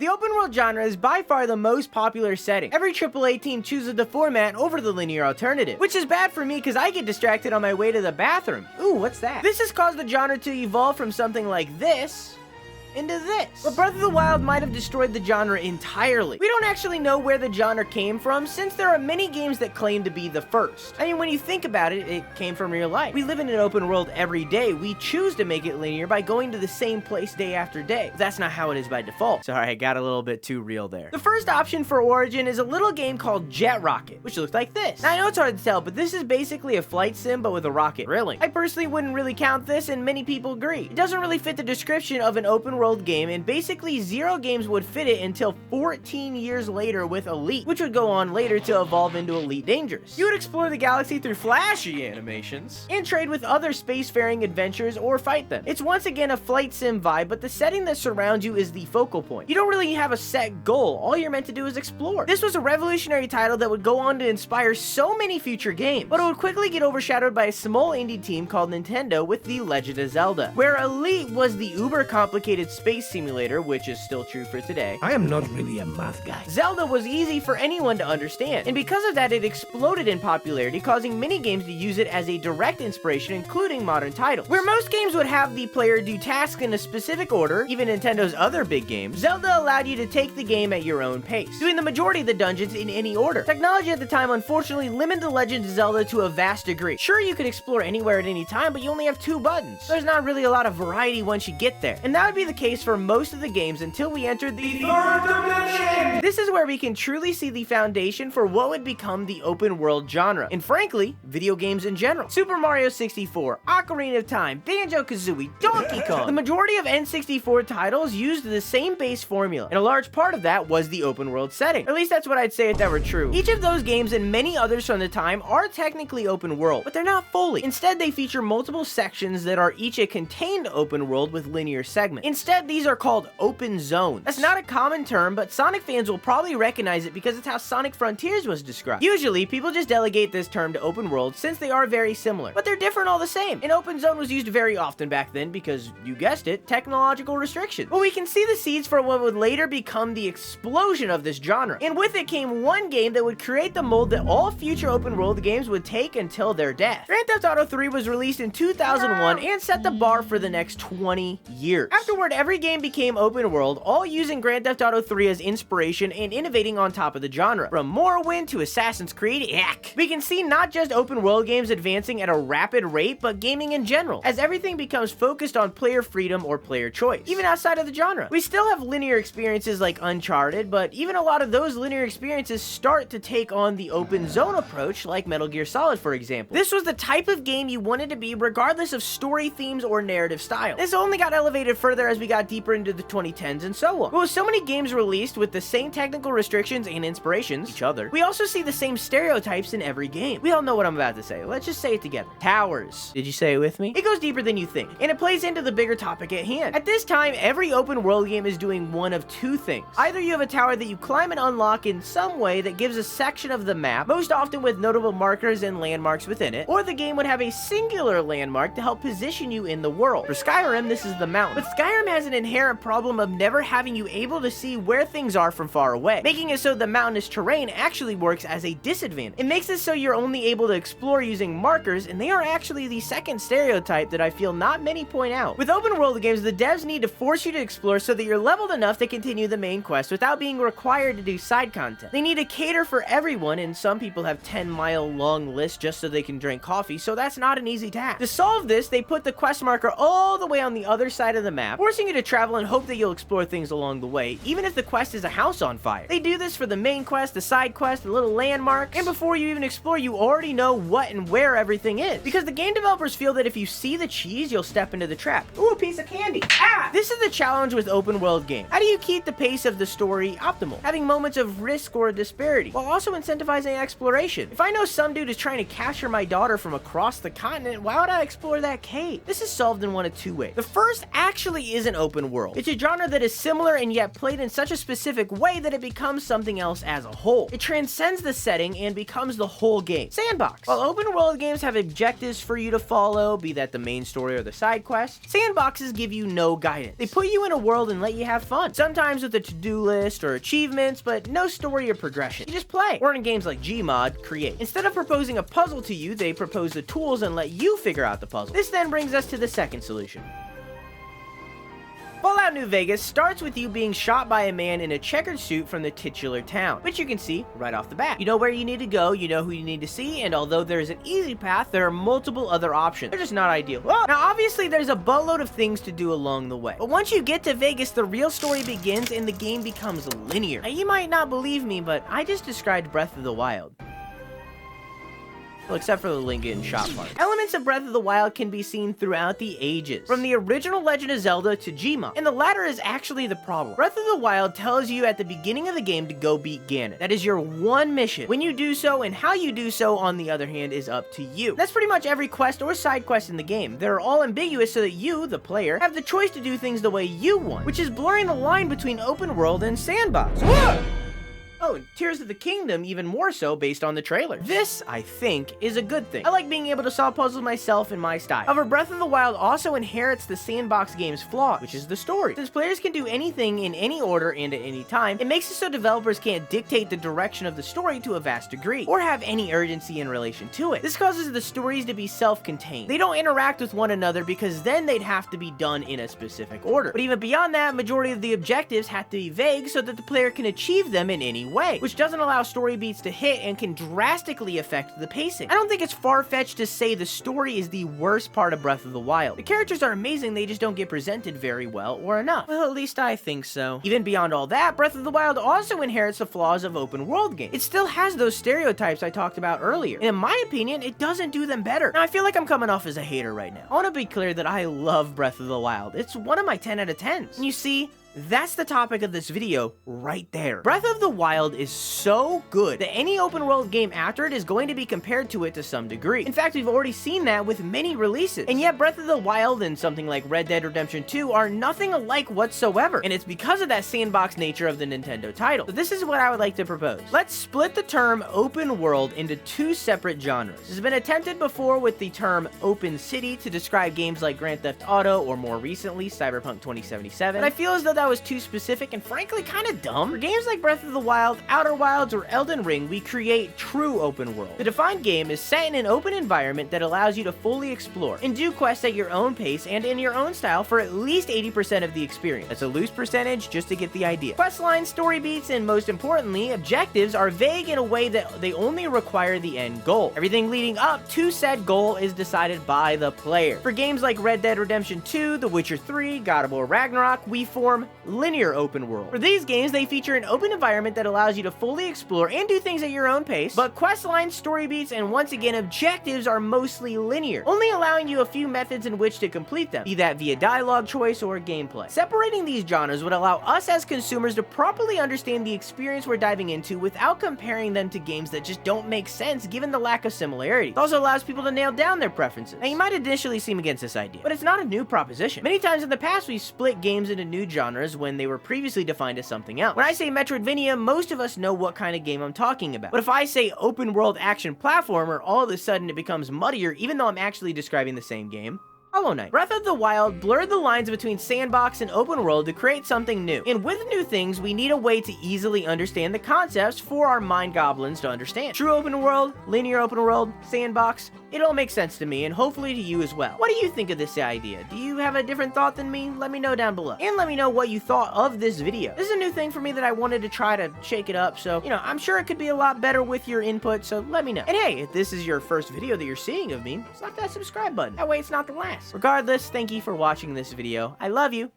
The open world genre is by far the most popular setting. Every AAA team chooses the format over the linear alternative, which is bad for me because I get distracted on my way to the bathroom. Ooh, what's that? This has caused the genre to evolve from something like this into this. But Breath of the Wild might have destroyed the genre entirely. We don't actually know where the genre came from, since there are many games that claim to be the first. I mean, when you think about it, it came from real life. We live in an open world every day. We choose to make it linear by going to the same place day after day. That's not how it is by default. Sorry, I got a little bit too real there. The first option for Origin is a little game called Jet Rocket, which looks like this. Now, I know it's hard to tell, but this is basically a flight sim, but with a rocket. Really? I personally wouldn't really count this, and many people agree. It doesn't really fit the description of an open world game, and basically 0 games would fit it until 14 years later with Elite, which would go on later to evolve into Elite Dangerous. You would explore the galaxy through flashy animations, and trade with other spacefaring adventures or fight them. It's once again a flight sim vibe, but the setting that surrounds you is the focal point. You don't really have a set goal. All you're meant to do is explore. This was a revolutionary title that would go on to inspire so many future games, but it would quickly get overshadowed by a small indie team called Nintendo with The Legend of Zelda, where Elite was the uber complicated space simulator, which is still true for today. I am not really a math guy. Zelda was easy for anyone to understand, and because of that, it exploded in popularity, causing many games to use it as a direct inspiration, including modern titles. Where most games would have the player do tasks in a specific order, even Nintendo's other big games, Zelda allowed you to take the game at your own pace, doing the majority of the dungeons in any order. Technology at the time unfortunately limited The Legend of Zelda to a vast degree. Sure, you could explore anywhere at any time, but you only have 2 buttons. There's not really a lot of variety once you get there, and that would be the case for most of the games until we entered the third dimension. This is where we can truly see the foundation for what would become the open world genre, and frankly, video games in general. Super Mario 64, Ocarina of Time, Banjo-Kazooie, Donkey Kong. The majority of N64 titles used the same base formula, and a large part of that was the open world setting. Or at least that's what I'd say if that were true. Each of those games and many others from the time are technically open world, but they're not fully. Instead, they feature multiple sections that are each a contained open world with linear segments. Instead, these are called open zones. That's not a common term, but Sonic fans will probably recognize it because it's how Sonic Frontiers was described. Usually, people just delegate this term to open world since they are very similar, but they're different all the same. An open zone was used very often back then because, you guessed it, technological restrictions. But we can see the seeds for what would later become the explosion of this genre, and with it came one game that would create the mold that all future open world games would take until their death. Grand Theft Auto 3 was released in 2001 and set the bar for the next 20 years. Afterward, every game became open world, all using Grand Theft Auto 3 as inspiration and innovating on top of the genre. From Morrowind to Assassin's Creed, heck! We can see not just open world games advancing at a rapid rate, but gaming in general, as everything becomes focused on player freedom or player choice, even outside of the genre. We still have linear experiences like Uncharted, but even a lot of those linear experiences start to take on the open zone approach, like Metal Gear Solid, for example. This was the type of game you wanted to be regardless of story themes or narrative style. This only got elevated further as we got deeper into the 2010s and so on. But with so many games released with the same technical restrictions and inspirations, each other, we also see the same stereotypes in every game. We all know what I'm about to say. Let's just say it together. Towers. Did you say it with me? It goes deeper than you think, and it plays into the bigger topic at hand. At this time, every open world game is doing one of 2 things. Either you have a tower that you climb and unlock in some way that gives a section of the map, most often with notable markers and landmarks within it, or the game would have a singular landmark to help position you in the world. For Skyrim, this is the mountain. But Skyrim has an inherent problem of never having you able to see where things are from far away, making it so the mountainous terrain actually works as a disadvantage. It makes it so you're only able to explore using markers, and they are actually the second stereotype that I feel not many point out. With open world games, the devs need to force you to explore so that you're leveled enough to continue the main quest without being required to do side content. They need to cater for everyone, and some people have 10-mile long lists just so they can drink coffee, so that's not an easy task. To solve this, they put the quest marker all the way on the other side of the map, forcing you to travel and hope that you'll explore things along the way, even if the quest is a house on fire. They do this for the main quest, the side quest, the little landmark, and before you even explore, you already know what and where everything is, because the game developers feel that if you see the cheese, you'll step into the trap. Ooh, a piece of candy. Ah! This is the challenge with open world games. How do you keep the pace of the story optimal, having moments of risk or disparity, while also incentivizing exploration? If I know some dude is trying to capture my daughter from across the continent, why would I explore that cave? This is solved in one of 2 ways. The first actually isn't an open world. It's a genre that is similar and yet played in such a specific way that it becomes something else as a whole. It transcends the setting and becomes the whole game. Sandbox. While open world games have objectives for you to follow, be that the main story or the side quests, sandboxes give you no guidance. They put you in a world and let you have fun. Sometimes with a to-do list or achievements, but no story or progression. You just play. Or in games like Gmod, create. Instead of proposing a puzzle to you, they propose the tools and let you figure out the puzzle. This then brings us to the second solution. Fallout New Vegas starts with you being shot by a man in a checkered suit from the titular town, which you can see right off the bat. You know where you need to go, you know who you need to see, and although there is an easy path, there are multiple other options. They're just not ideal. Well, now obviously there's a buttload of things to do along the way, but once you get to Vegas, the real story begins and the game becomes linear. Now you might not believe me, but I just described Breath of the Wild. Well, except for the Link getting shot part. Elements of Breath of the Wild can be seen throughout the ages, from the original Legend of Zelda to Gmod, and the latter is actually the problem. Breath of the Wild tells you at the beginning of the game to go beat Ganon. That is your one mission. When you do so and how you do so, on the other hand, is up to you. That's pretty much every quest or side quest in the game. They're all ambiguous so that you, the player, have the choice to do things the way you want, which is blurring the line between open world and sandbox. Whoa! Oh, and Tears of the Kingdom even more so based on the trailer. This, I think, is a good thing. I like being able to solve puzzles myself in my style. However, Breath of the Wild also inherits the sandbox game's flaw, which is the story. Since players can do anything in any order and at any time, it makes it so developers can't dictate the direction of the story to a vast degree, or have any urgency in relation to it. This causes the stories to be self-contained. They don't interact with one another because then they'd have to be done in a specific order. But even beyond that, majority of the objectives have to be vague so that the player can achieve them in any way, which doesn't allow story beats to hit and can drastically affect the pacing. I don't think it's far-fetched to say the story is the worst part of Breath of the Wild. The characters are amazing, they just don't get presented very well or enough. Well, at least I think so. Even beyond all that, Breath of the Wild also inherits the flaws of open world games. It still has those stereotypes I talked about earlier, and in my opinion, it doesn't do them better. Now, I feel like I'm coming off as a hater right now. I want to be clear that I love Breath of the Wild. It's one of my 10 out of 10s. And you see, that's the topic of this video right there. Breath of the Wild is so good that any open world game after it is going to be compared to it to some degree. In fact, we've already seen that with many releases. And yet Breath of the Wild and something like Red Dead Redemption 2 are nothing alike whatsoever. And it's because of that sandbox nature of the Nintendo title. So this is what I would like to propose. Let's split the term open world into two separate genres. This has been attempted before with the term open city to describe games like Grand Theft Auto or more recently Cyberpunk 2077. But I feel as though that was too specific and frankly kind of dumb. For games like Breath of the Wild, Outer Wilds, or Elden Ring, we create true open world. The defined game is set in an open environment that allows you to fully explore and do quests at your own pace and in your own style for at least 80% of the experience. That's a loose percentage just to get the idea. Quest lines, story beats, and most importantly, objectives are vague in a way that they only require the end goal. Everything leading up to said goal is decided by the player. For games like Red Dead Redemption 2, The Witcher 3, God of War Ragnarok, we form linear open world. For these games, they feature an open environment that allows you to fully explore and do things at your own pace, but quest lines, story beats, and once again, objectives are mostly linear, only allowing you a few methods in which to complete them, be that via dialogue choice or gameplay. Separating these genres would allow us as consumers to properly understand the experience we're diving into without comparing them to games that just don't make sense given the lack of similarity. It also allows people to nail down their preferences. Now, you might initially seem against this idea, but it's not a new proposition. Many times in the past, we've split games into new genres when they were previously defined as something else. When I say Metroidvania, most of us know what kind of game I'm talking about. But if I say open world action platformer, all of a sudden it becomes muddier even though I'm actually describing the same game. Hollow Knight. Breath of the Wild blurred the lines between sandbox and open world to create something new. And with new things, we need a way to easily understand the concepts for our mind goblins to understand. True open world, linear open world, sandbox, it all makes sense to me and hopefully to you as well. What do you think of this idea? Do you have a different thought than me? Let me know down below. And let me know what you thought of this video. This is a new thing for me that I wanted to try to shake it up, so, I'm sure it could be a lot better with your input, so let me know. And hey, if this is your first video that you're seeing of me, slap that subscribe button. That way it's not the last. Regardless, thank you for watching this video. I love you.